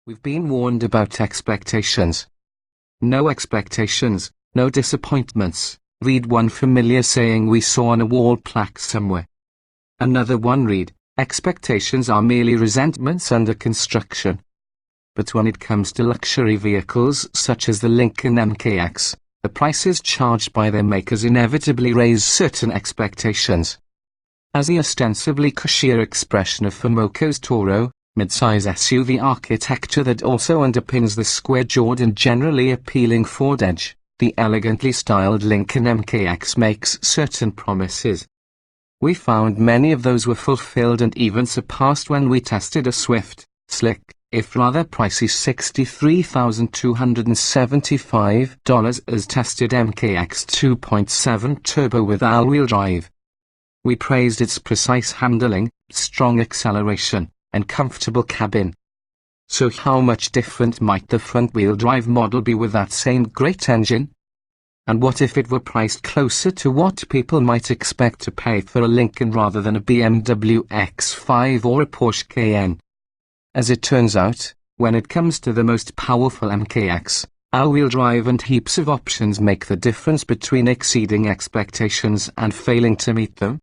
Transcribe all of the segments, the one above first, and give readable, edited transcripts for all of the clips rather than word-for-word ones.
We've been warned about expectations. No expectations, no disappointments, read one familiar saying we saw on a wall plaque somewhere. Another one read, expectations are merely resentments under construction. But when it comes to luxury vehicles such as the Lincoln MKX, the prices charged by their makers inevitably raise certain expectations. As the ostensibly cushier expression of Fumoco's Toro, mid-size SUV architecture that also underpins the square-jawed and generally appealing Ford Edge, the elegantly styled Lincoln MKX makes certain promises. We found many of those were fulfilled and even surpassed when we tested a swift, slick, if rather pricey $63,275 as tested MKX 2.7 Turbo with all-wheel drive. We praised its precise handling, strong acceleration, and comfortable cabin. So how much different might the front-wheel drive model be with that same great engine? And what if it were priced closer to what people might expect to pay for a Lincoln rather than a BMW X5 or a Porsche Cayenne? As it turns out, when it comes to the most powerful MKX, all-wheel drive and heaps of options make the difference between exceeding expectations and failing to meet them.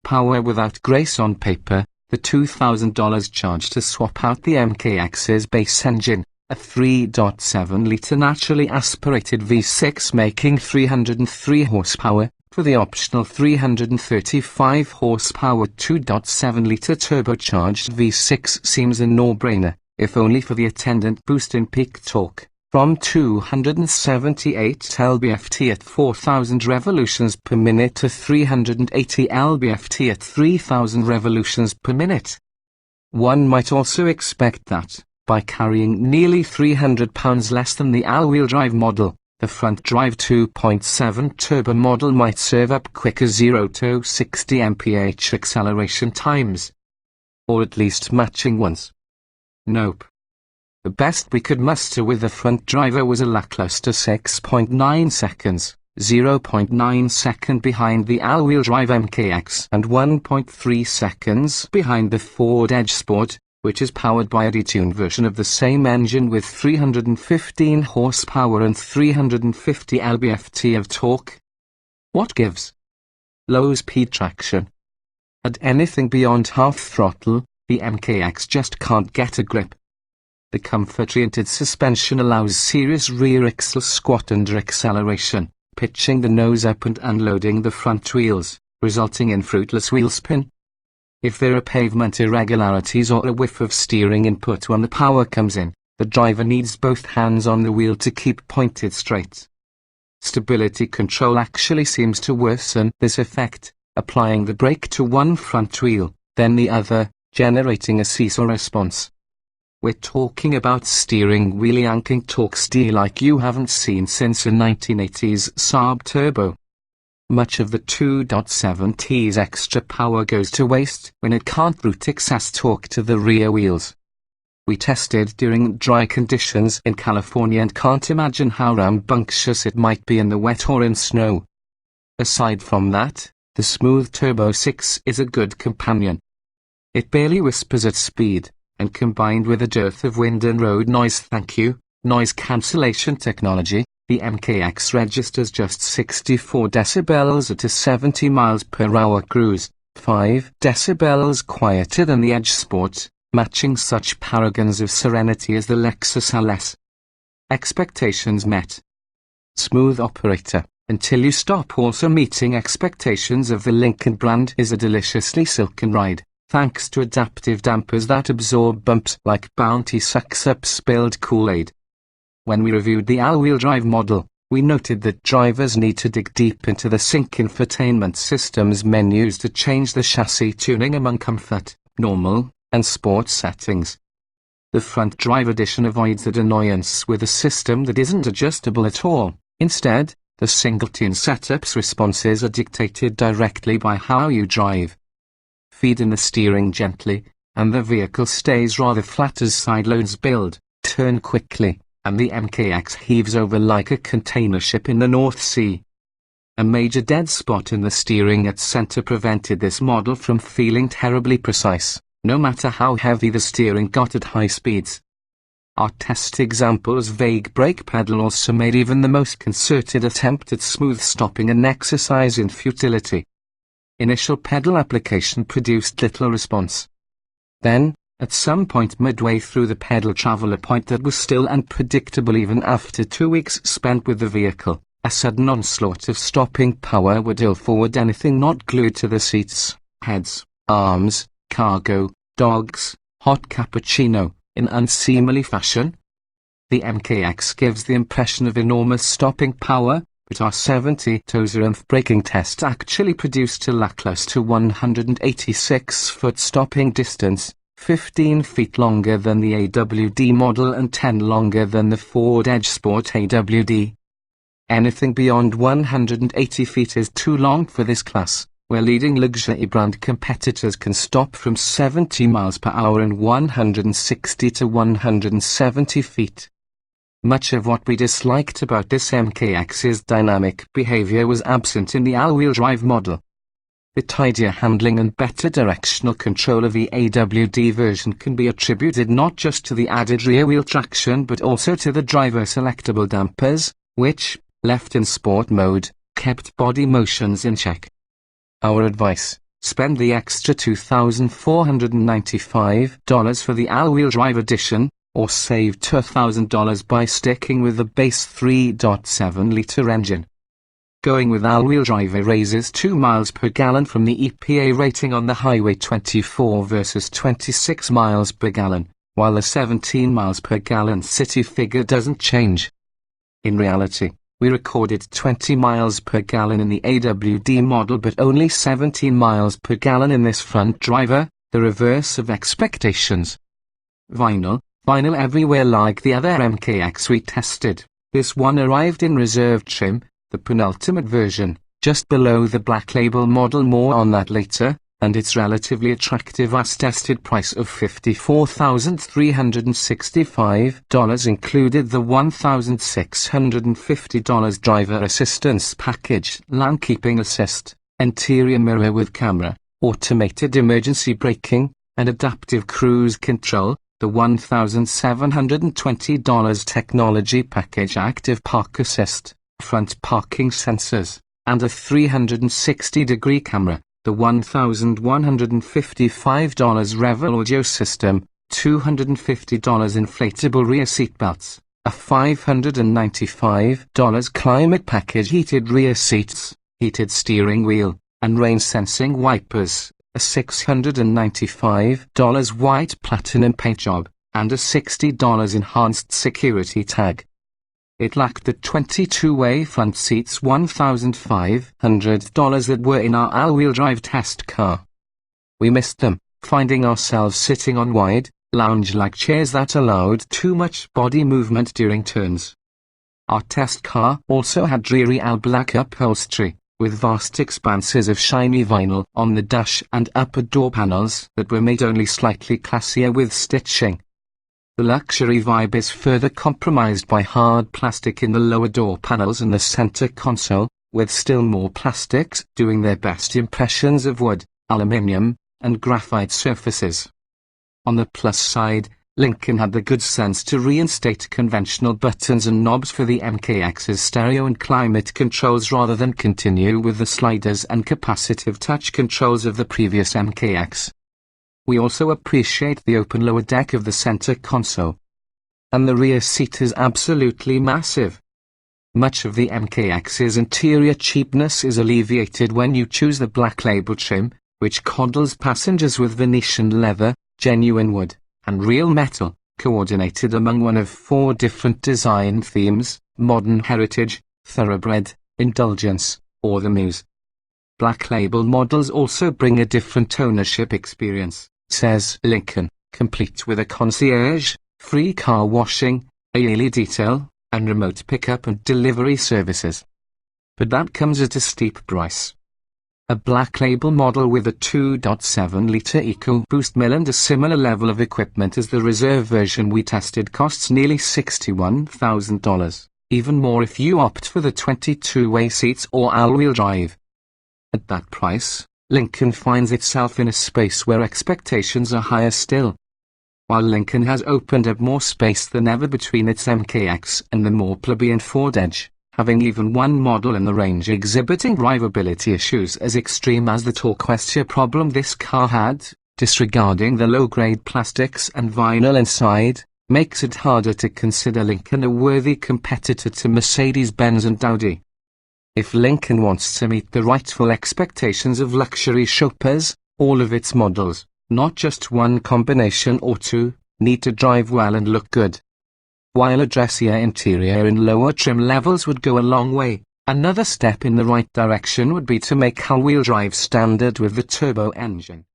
Power without grace on paper, the $2,000 charge to swap out the MKX's base engine, a 3.7-litre naturally aspirated V6 making 303 horsepower, for the optional 335 horsepower 2.7-litre turbocharged V6 seems a no-brainer, if only for the attendant boost in peak torque, from 278 lb-ft at 4,000 revolutions per minute to 380 lb-ft at 3,000 revolutions per minute. One might also expect that, by carrying nearly 300 pounds less than the all-wheel drive model, the front-drive 2.7 turbo model might serve up quicker 0 to 60 mph acceleration times. Or at least matching ones. Nope. The best we could muster with the front driver was a lackluster 6.9 seconds, 0.9 second behind the all-wheel drive MKX and 1.3 seconds behind the Ford Edge Sport, which is powered by a detuned version of the same engine with 315 horsepower and 350 lb-ft of torque. What gives? Low-speed traction. At anything beyond half throttle, the MKX just can't get a grip. The comfort-oriented suspension allows serious rear axle squat under acceleration, pitching the nose up and unloading the front wheels, resulting in fruitless wheel spin. If there are pavement irregularities or a whiff of steering input when the power comes in, the driver needs both hands on the wheel to keep pointed straight. Stability control actually seems to worsen this effect, applying the brake to one front wheel, then the other, generating a seesaw response. We're talking about steering wheel yanking torque steer like you haven't seen since a 1980s Saab Turbo. Much of the 2.7T's extra power goes to waste when it can't route excess torque to the rear wheels. We tested during dry conditions in California and can't imagine how rambunctious it might be in the wet or in snow. Aside from that, the smooth Turbo 6 is a good companion. It barely whispers at speed, and combined with a dearth of wind and road noise noise cancellation technology, the MKX registers just 64 decibels at a 70 miles per hour cruise, 5 decibels quieter than the Edge Sport, matching such paragons of serenity as the Lexus LS. Expectations met. Smooth operator, until you stop. Also meeting expectations of the Lincoln brand is a deliciously silken ride, thanks to adaptive dampers that absorb bumps like Bounty sucks up spilled Kool-Aid. When we reviewed the all-wheel drive model, we noted that drivers need to dig deep into the Sync infotainment system's menus to change the chassis tuning among comfort, normal, and sport settings. The front drive edition avoids that annoyance with a system that isn't adjustable at all. Instead, the single-tune setup's responses are dictated directly by how you drive. Feed in the steering gently, and the vehicle stays rather flat as side loads build, turn quickly, and the MKX heaves over like a container ship in the North Sea. A major dead spot in the steering at center prevented this model from feeling terribly precise, no matter how heavy the steering got at high speeds. Our test example's vague brake pedal also made even the most concerted attempt at smooth stopping an exercise in futility. Initial pedal application produced little response. Then, at some point midway through the pedal travel, a point that was still unpredictable even after 2 weeks spent with the vehicle, a sudden onslaught of stopping power would ill forward anything not glued to the seats, heads, arms, cargo, dogs, hot cappuccino, in unseemly fashion. The MKX gives the impression of enormous stopping power, but our 70-toes braking test actually produced a lackluster 186-foot stopping distance, 15 feet longer than the FWD model and 10 longer than the Ford Edge Sport FWD. Anything beyond 180 feet is too long for this class, where leading luxury brand competitors can stop from 70 miles per hour in 160 to 170 feet. Much of what we disliked about this MKX's dynamic behavior was absent in the all-wheel drive model. The tidier handling and better directional control of the FWD version can be attributed not just to the added rear-wheel traction but also to the driver-selectable dampers, which, left in sport mode, kept body motions in check. Our advice: spend the extra $2,495 for the all-wheel drive edition, or save $2,000 by sticking with the base 3.7-liter engine. Going with all-wheel drive raises 2 miles per gallon from the EPA rating on the highway, 24 versus 26 miles per gallon, while the 17 miles per gallon city figure doesn't change. In reality, we recorded 20 miles per gallon in the FWD model but only 17 miles per gallon in this front driver, the reverse of expectations. Vinyl everywhere like the other MKX we tested. This one arrived in reserve trim, the penultimate version, just below the Black Label model. More on that later, and its relatively attractive as-tested price of $54,365 included the $1,650 driver assistance package, lane keeping assist, interior mirror with camera, automated emergency braking, and adaptive cruise control, the $1,720 technology package, active park assist, front parking sensors, and a 360-degree camera, the $1,155 Revel audio system, $250 inflatable rear seatbelts, a $595 climate package, heated rear seats, heated steering wheel, and rain-sensing wipers, a $695 white platinum paint job, and a $60 enhanced security tag. It lacked the 22-way front seats, $1,500 that were in our all-wheel drive test car. We missed them, finding ourselves sitting on wide, lounge-like chairs that allowed too much body movement during turns. Our test car also had dreary all-black upholstery, with vast expanses of shiny vinyl on the dash and upper door panels that were made only slightly classier with stitching. The luxury vibe is further compromised by hard plastic in the lower door panels and the center console, with still more plastics doing their best impressions of wood, aluminium, and graphite surfaces. On the plus side, Lincoln had the good sense to reinstate conventional buttons and knobs for the MKX's stereo and climate controls rather than continue with the sliders and capacitive touch controls of the previous MKX. We also appreciate the open lower deck of the center console. And the rear seat is absolutely massive. Much of the MKX's interior cheapness is alleviated when you choose the Black Label trim, which coddles passengers with Venetian leather, genuine wood, and real metal, coordinated among one of 4 different design themes: modern heritage, thoroughbred, indulgence, or the muse. Black Label models also bring a different ownership experience, says Lincoln, complete with a concierge, free car washing, a yearly detail, and remote pickup and delivery services. But that comes at a steep price. A Black Label model with a 2.7-liter EcoBoost mill and a similar level of equipment as the reserve version we tested costs nearly $61,000, even more if you opt for the 22-way seats or all-wheel drive. At that price, Lincoln finds itself in a space where expectations are higher still. While Lincoln has opened up more space than ever between its MKX and the more plebeian Ford Edge, having even one model in the range exhibiting drivability issues as extreme as the torque problem this car had, disregarding the low-grade plastics and vinyl inside, makes it harder to consider Lincoln a worthy competitor to Mercedes-Benz and Audi. If Lincoln wants to meet the rightful expectations of luxury shoppers, all of its models, not just one combination or two, need to drive well and look good. While a dressier interior in lower trim levels would go a long way, another step in the right direction would be to make all-wheel drive standard with the turbo engine.